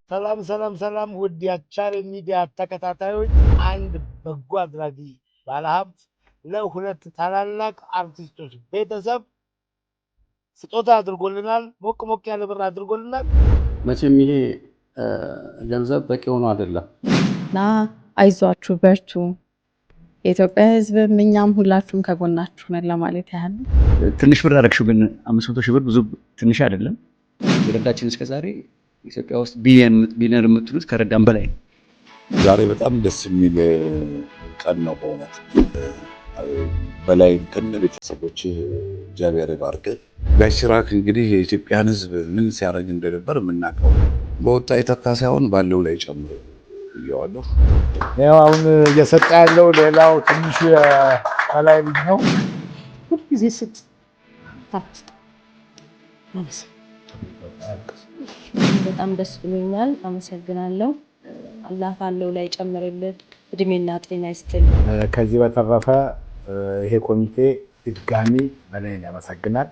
ሰላም ሰላም ሰላም ውድ የቻሌ ሚዲያ ተከታታዮች፣ አንድ በጎ አድራጊ ባለሀብት ለሁለት ታላላቅ አርቲስቶች ቤተሰብ ስጦታ አድርጎልናል። ሞቅ ሞቅ ያለ ብር አድርጎልናል። መቼም ይሄ ገንዘብ በቂ ሆኖ አይደለም እና አይዟችሁ በርቱ፣ የኢትዮጵያ ሕዝብ እኛም ሁላችሁም ከጎናችሁ ነን ለማለት ያህል። ትንሽ ብር አደረግሽው፣ ግን 500 ሺህ ብር ብዙ ትንሽ አይደለም። የረዳችን እስከዛሬ ኢትዮጵያ ውስጥ ቢሊየን የምትሉት ከረዳን በላይ ነው። ዛሬ በጣም ደስ የሚል ቀን ነው በእውነት። በላይ ከነ ቤተሰቦች እግዚአብሔር ይባርክ። ጋሽ ሲራክ እንግዲህ የኢትዮጵያን ሕዝብ ምን ሲያደርግ እንደነበር የምናውቀው በወጣ የተካ ሳይሆን ባለው ላይ ጨምሮ እያዋለሁ። ያው አሁን እየሰጠ ያለው ሌላው ትንሹ ከላይ ልጅ ነው። ሁልጊዜ ስጥ በጣም ደስ ብሎኛል። አመሰግናለሁ። አላህ ካለው ላይ ጨምርልን፣ እድሜና ጤና ይስጥልን። ከዚህ በተረፈ ይሄ ኮሚቴ ድጋሚ በላይ ያመሰግናል።